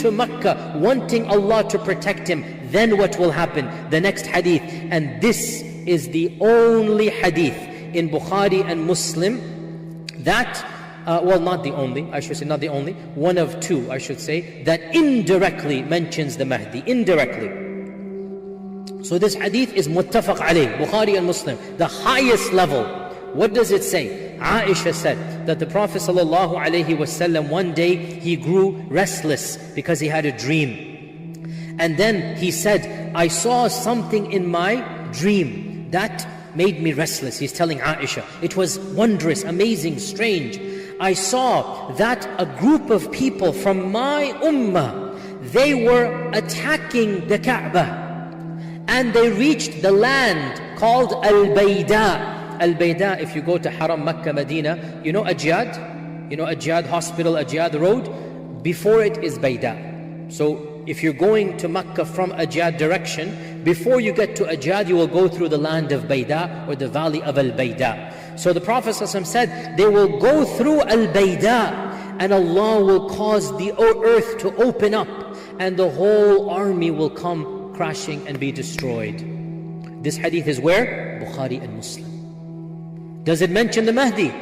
to Mecca wanting Allah to protect him, then what will happen? The next hadith, and this is the only hadith in Bukhari and Muslim that, well, not the only, I should say, not the only, one of two, I should say, that indirectly mentions the Mahdi, indirectly. So this hadith is muttafaq alayh, Bukhari and Muslim, the highest level. What does it say? Aisha said that the Prophet ﷺ one day he grew restless because he had a dream. And then he said, I saw something in my dream that made me restless. He's telling Aisha. It was wondrous, amazing, strange. I saw that a group of people from my ummah, they were attacking the Kaaba. And they reached the land called Al-Bayda. Al-Bayda, if you go to Haram, Makkah, Medina, you know Ajyad? You know Ajyad Hospital, Ajyad Road? Before it is Bayda. So if you're going to Makkah from Ajyad direction, before you get to Ajyad, you will go through the land of Bayda or the valley of Al-Bayda. So the Prophet ﷺ said, they will go through Al-Bayda and Allah will cause the earth to open up and the whole army will come crashing and be destroyed. This hadith is where? Bukhari and Muslim. Does it mention the Mahdi?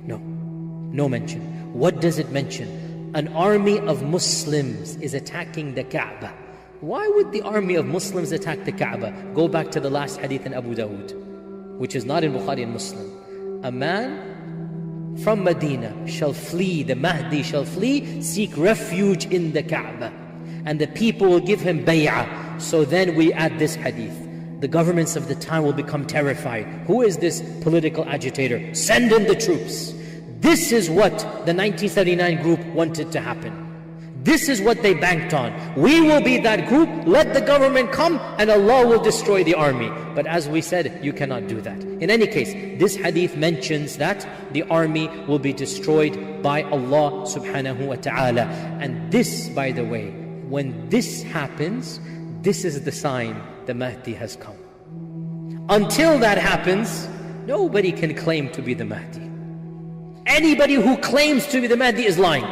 No. No mention. What does it mention? An army of Muslims is attacking the Kaaba. Why would the army of Muslims attack the Kaaba? Go back to the last hadith in Abu Dawood, which is not in Bukhari and Muslim. A man from Medina shall flee, the Mahdi shall flee, seek refuge in the Kaaba. And the people will give him bay'ah. So then we add this hadith. The governments of the time will become terrified. Who is this political agitator? Send in the troops. This is what the 1979 group wanted to happen. This is what they banked on. We will be that group, let the government come and Allah will destroy the army. But as we said, you cannot do that. In any case, this hadith mentions that the army will be destroyed by Allah subhanahu wa ta'ala. And this, by the way, when this happens, this is the sign the Mahdi has come. Until that happens, nobody can claim to be the Mahdi. Anybody who claims to be the Mahdi is lying.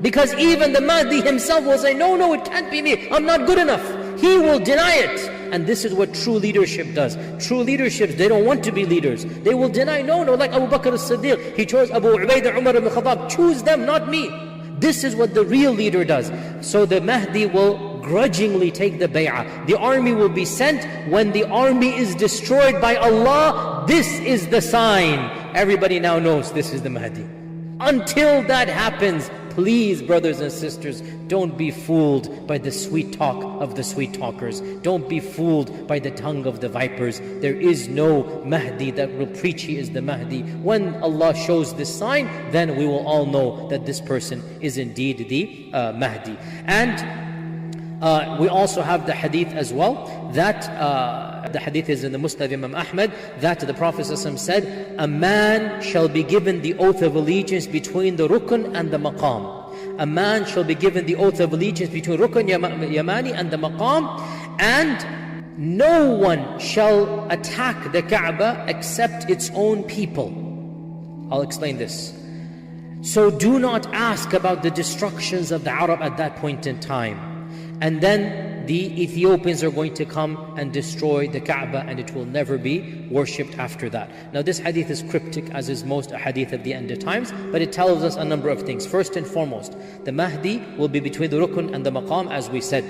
Because even the Mahdi himself will say, no, it can't be me, I'm not good enough. He will deny it. And this is what true leadership does. True leadership, they don't want to be leaders. They will deny, no, like Abu Bakr as-Siddiq. He chose Abu Ubaidah, Umar ibn Khattab. Choose them, not me. This is what the real leader does. So the Mahdi will grudgingly take the bay'ah. The army will be sent. When the army is destroyed by Allah, this is the sign. Everybody now knows this is the Mahdi. Until that happens, please, brothers and sisters, don't be fooled by the sweet talk of the sweet talkers. Don't be fooled by the tongue of the vipers. There is no Mahdi that will preach he is the Mahdi. When Allah shows this sign, then we will all know that this person is indeed the Mahdi. And we also have the hadith as well, that the hadith is in the Musnad Imam Ahmad, that the Prophet ﷺ said, a man shall be given the oath of allegiance between the rukn and the maqam. A man shall be given the oath of allegiance between rukn yamani and the maqam, and no one shall attack the Kaaba except its own people. I'll explain this. So do not ask about the destructions of the Arab at that point in time. And then the Ethiopians are going to come and destroy the Kaaba and it will never be worshipped after that. Now this hadith is cryptic, as is most hadith at the end of times, but it tells us a number of things. First and foremost, the Mahdi will be between the rukn and the maqam, as we said.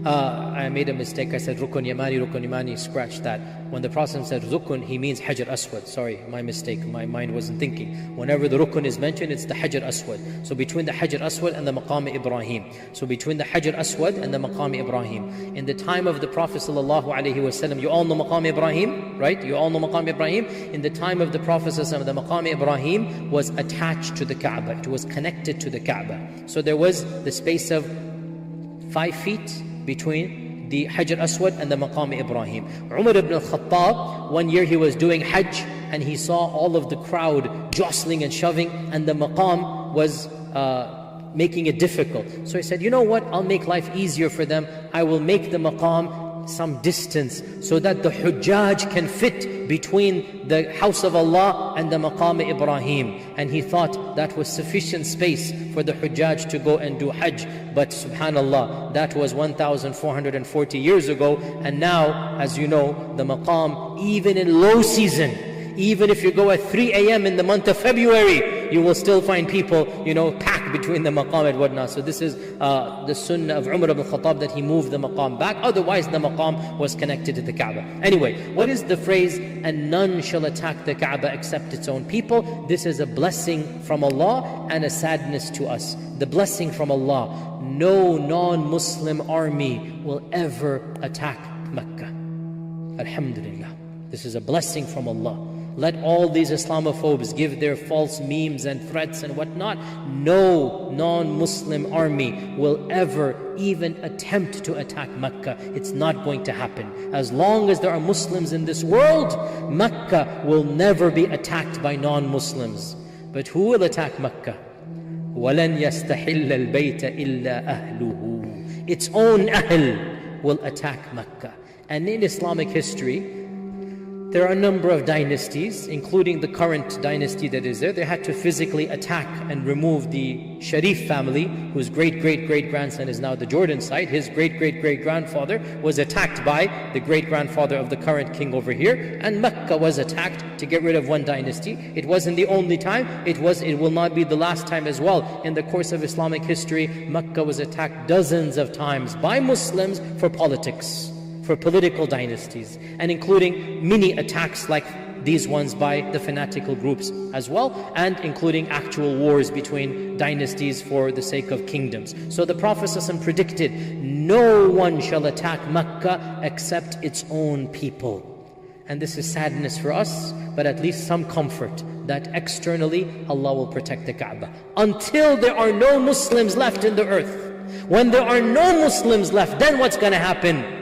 I made a mistake, I said rukun yamani, scratch that. When the Prophet said rukun, he means Hajar Aswad. Sorry, my mistake, my mind wasn't thinking. Whenever the rukun is mentioned, it's the Hajar Aswad. So between the Hajar Aswad and the Maqam Ibrahim. So between the Hajar Aswad and the Maqam Ibrahim. In the time of the Prophet ﷺ, you all know Maqam Ibrahim, right? You all know Maqam Ibrahim. In the time of the Prophet ﷺ, the Maqam Ibrahim was attached to the Kaaba. It was connected to the Kaaba. So there was the space of 5 feet between the Hajar Aswad and the Maqam Ibrahim. Umar ibn al-Khattab, one year he was doing Hajj and he saw all of the crowd jostling and shoving and the Maqam was making it difficult. So he said, you know what, I'll make life easier for them. I will make the Maqam some distance so that the Hujjaj can fit between the house of Allah and the Maqam Ibrahim. And he thought that was sufficient space for the Hujjaj to go and do Hajj. But subhanallah, that was 1440 years ago. And now, as you know, the Maqam, even in low season, even if you go at 3 a.m. in the month of February, you will still find people, packed between the maqam and whatnot. So this is the sunnah of Umar ibn Khattab, that he moved the maqam back. Otherwise, the maqam was connected to the Kaaba. Anyway, what is the phrase, and none shall attack the Kaaba except its own people? This is a blessing from Allah and a sadness to us. The blessing from Allah: no non-Muslim army will ever attack Mecca. Alhamdulillah. This is a blessing from Allah. Let all these Islamophobes give their false memes and threats and whatnot. No non-Muslim army will ever even attempt to attack Mecca. It's not going to happen. As long as there are Muslims in this world, Mecca will never be attacked by non-Muslims. But who will attack Mecca? وَلَنْ يَسْتَحِلَّ الْبَيْتَ إِلَّا أَهْلُهُ. Its own Ahl will attack Mecca. And in Islamic history, there are a number of dynasties, including the current dynasty that is there. They had to physically attack and remove the Sharif family, whose great-great-great-grandson is now the Jordan site. His great-great-great-grandfather was attacked by the great-grandfather of the current king over here. And Mecca was attacked to get rid of one dynasty. It wasn't the only time. It will not be the last time as well. In the course of Islamic history, Mecca was attacked dozens of times by Muslims for politics, for political dynasties, and including mini attacks like these ones by the fanatical groups as well, and including actual wars between dynasties for the sake of kingdoms. So the Prophet ﷺ predicted, no one shall attack Mecca except its own people. And this is sadness for us, but at least some comfort that externally Allah will protect the Kaaba. Until there are no Muslims left in the earth. When there are no Muslims left, then what's going to happen?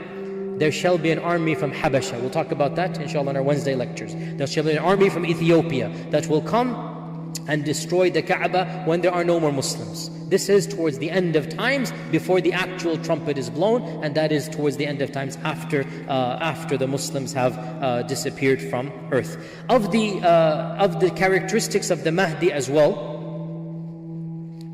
There shall be an army from Habesh. We'll talk about that inshallah in our Wednesday lectures. There shall be an army from Ethiopia that will come and destroy the Kaaba when there are no more Muslims. This is towards the end of times, before the actual trumpet is blown, and that is towards the end of times after the Muslims have disappeared from earth. Of the characteristics of the Mahdi as well,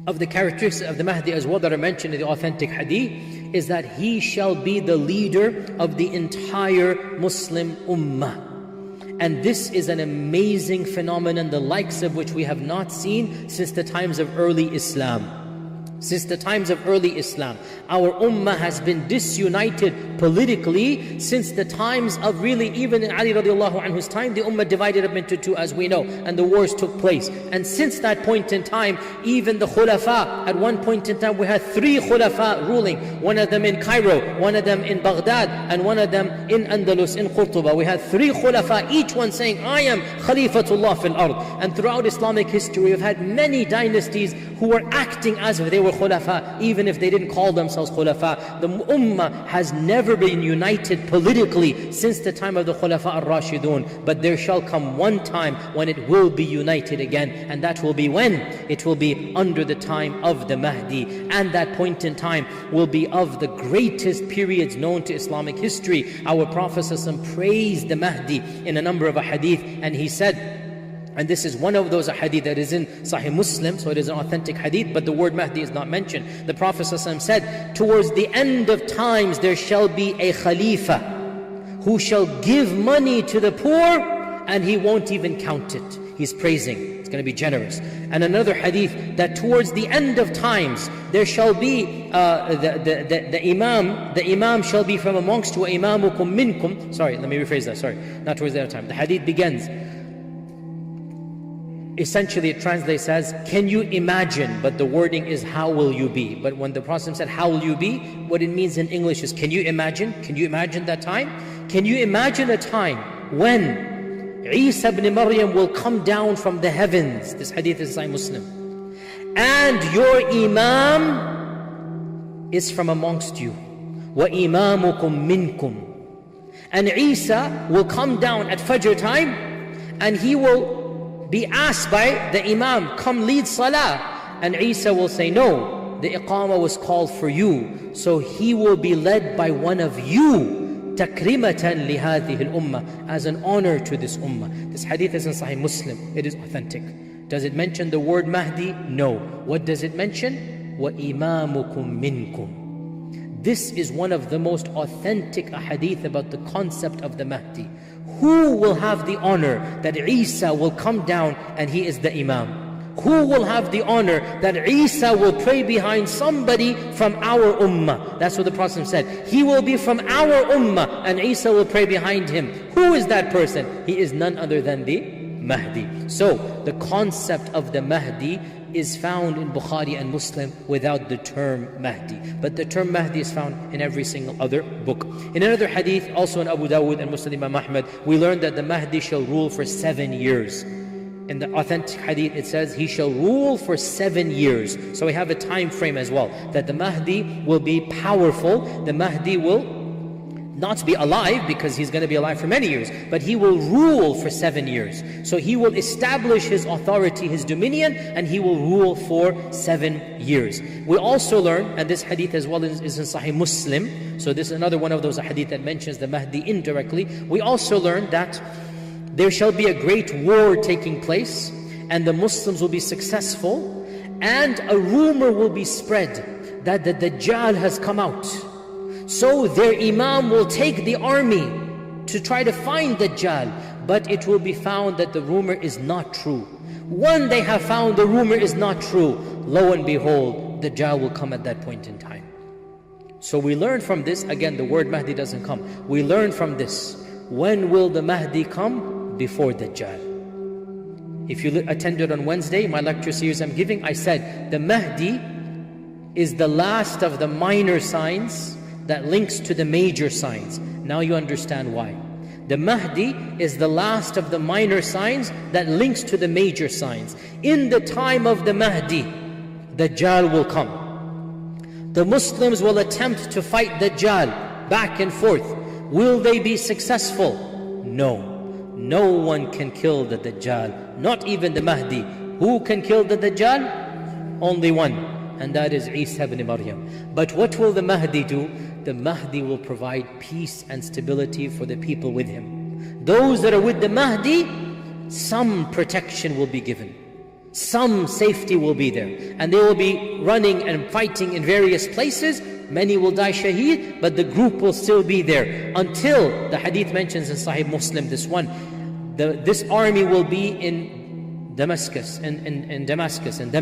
that are mentioned in the authentic hadith, is that he shall be the leader of the entire Muslim ummah. And this is an amazing phenomenon, the likes of which we have not seen since the times of early Islam. Since the times of early Islam, our ummah has been disunited politically since the times of really, even in Ali radiallahu anhu's time, the ummah divided up into two, as we know, and the wars took place. And since that point in time, even the khulafa, at one point in time we had 3 khulafa ruling, one of them in Cairo, one of them in Baghdad, and one of them in Andalus, in Qurtuba. We had 3 khulafa, each one saying, I am Khalifatullah fil ard. And throughout Islamic history, we've had many dynasties who were acting as if they were khulafa, even if they didn't call themselves khulafa. The ummah has never been united politically since the time of the khulafa ar-Rashidun, but there shall come one time when it will be united again, and that will be when? It will be under the time of the Mahdi, and that point in time will be of the greatest periods known to Islamic history. Our Prophet ﷺ praised the Mahdi in a number of hadith, and he said, and this is one of those hadith that is in Sahih Muslim, so it is an authentic hadith, but the word Mahdi is not mentioned. The Prophet ﷺ said, towards the end of times there shall be a Khalifa who shall give money to the poor and he won't even count it. He's praising, it's going to be generous. And another hadith, that towards the end of times there shall be the Imam shall be from amongst you, imamukum minkum. Sorry, let me rephrase that, sorry, not towards the end of time. The hadith begins, essentially it translates as, can you imagine? But the wording is, how will you be? But when the Prophet said, how will you be? What it means in English is, can you imagine? Can you imagine that time? Can you imagine a time when Isa ibn Maryam will come down from the heavens? This hadith is Sahih Muslim. And your Imam is from amongst you. وَإِمَامُكُم مِّنْكُمْ. And Isa will come down at Fajr time, and he will be asked by the Imam, come lead Salah. And Isa will say, no, the Iqamah was called for you. So he will be led by one of you تَكْرِمَةً لِهَذِهِ الْأُمَّةِ, as an honor to this ummah. This hadith is in Sahih Muslim. It is authentic. Does it mention the word Mahdi? No. What does it mention? وَإِمَامُكُم مِّنْكُمْ. This is one of the most authentic ahadith about the concept of the Mahdi. Who will have the honor that Isa will come down and he is the Imam? Who will have the honor that Isa will pray behind somebody from our ummah? That's what the Prophet said. He will be from our ummah and Isa will pray behind him. Who is that person? He is none other than the Mahdi. So the concept of the Mahdi is found in Bukhari and Muslim without the term Mahdi. But the term Mahdi is found in every single other book. In another hadith, also in Abu Dawud and Muslim Imam Ahmad, we learned that the Mahdi shall rule for 7 years. In the authentic hadith it says he shall rule for 7 years. So we have a time frame as well, that the Mahdi will be powerful. The Mahdi will not be alive because he's going to be alive for many years, but he will rule for 7 years. So he will establish his authority, his dominion, and he will rule for 7 years. We also learn, and this hadith as well is in Sahih Muslim, so this is another one of those hadith that mentions the Mahdi indirectly. We also learn that there shall be a great war taking place, and the Muslims will be successful, and a rumor will be spread that the Dajjal has come out. So their Imam will take the army to try to find Dajjal, but it will be found that the rumor is not true. When they have found the rumor is not true, lo and behold, Dajjal will come at that point in time. So we learn from this, again the word Mahdi doesn't come. We learn from this, when will the Mahdi come? Before Dajjal. If you attended on Wednesday, my lecture series I'm giving, I said the Mahdi is the last of the minor signs that links to the major signs. Now you understand why. The Mahdi is the last of the minor signs that links to the major signs. In the time of the Mahdi, Dajjal will come. The Muslims will attempt to fight Dajjal back and forth. Will they be successful? No. No one can kill the Dajjal, not even the Mahdi. Who can kill the Dajjal? Only one, and that is Isa ibn Maryam. But what will the Mahdi do? The Mahdi will provide peace and stability for the people with him. Those that are with the Mahdi, some protection will be given. Some safety will be there. And they will be running and fighting in various places. Many will die shaheed, but the group will still be there. Until, the hadith mentions in Sahih Muslim, this one, this army will be in Damascus, in Damascus. And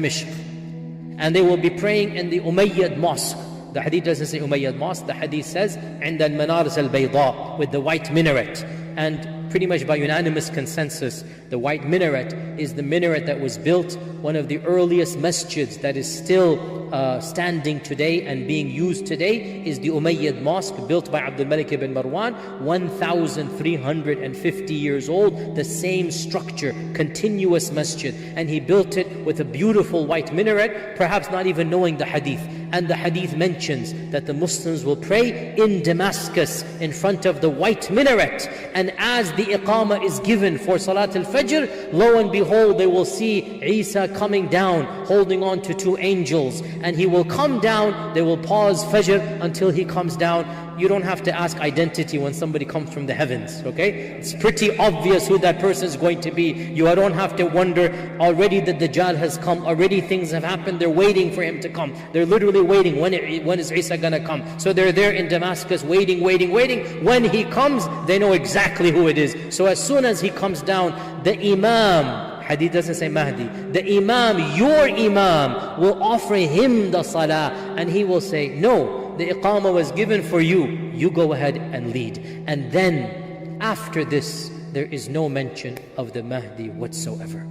they will be praying in the Umayyad mosque. The hadith doesn't say Umayyad mosque, the hadith says عند المنارس البيضاء, with the white minaret. And pretty much by unanimous consensus, the white minaret is the minaret that was built, one of the earliest masjids that is still standing today and being used today, is the Umayyad mosque, built by Abdul Malik ibn Marwan, 1,350 years old, the same structure, continuous masjid. And he built it with a beautiful white minaret, perhaps not even knowing the hadith. And the hadith mentions that the Muslims will pray in Damascus in front of the white minaret. And as the iqamah is given for Salat al-Fajr, lo and behold, they will see Isa coming down, holding on to 2 angels. And he will come down, they will pause Fajr until he comes down. You don't have to ask identity when somebody comes from the heavens, okay? It's pretty obvious who that person is going to be. You don't have to wonder, already the Dajjal has come, already things have happened, they're waiting for him to come. They're literally waiting, when is Isa gonna come? So they're there in Damascus waiting. When he comes, they know exactly who it is. So as soon as he comes down, the Imam, hadith doesn't say Mahdi, the Imam, your Imam, will offer him the salah, and he will say, no, the iqamah was given for you, you go ahead and lead. And then after this, there is no mention of the Mahdi whatsoever.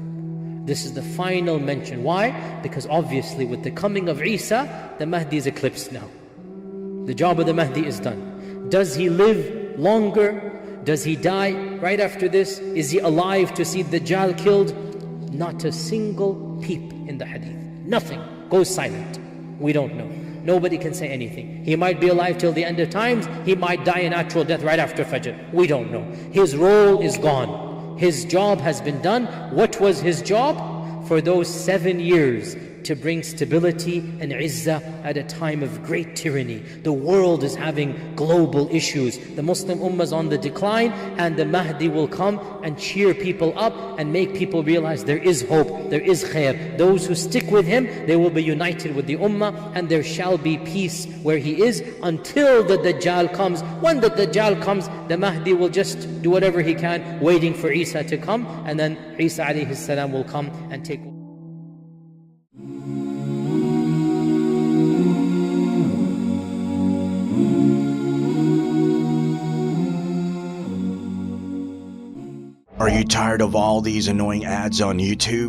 This is the final mention. Why? Because obviously with the coming of Isa, the Mahdi is eclipsed now. The job of the Mahdi is done. Does he live longer? Does he die right after this? Is he alive to see Dajjal killed? Not a single peep in the hadith. Nothing. Goes silent. We don't know. Nobody can say anything. He might be alive till the end of times. He might die a natural death right after Fajr. We don't know. His role is gone. His job has been done. What was his job? For those 7 years, to bring stability and izzah at a time of great tyranny. The world is having global issues. The Muslim Ummah is on the decline, and the Mahdi will come and cheer people up and make people realize there is hope, there is khair. Those who stick with him, they will be united with the Ummah, and there shall be peace where he is until the Dajjal comes. When the Dajjal comes, the Mahdi will just do whatever he can, waiting for Isa to come, and then Isa alayhi salam will come and take over. Are you tired of all these annoying ads on YouTube?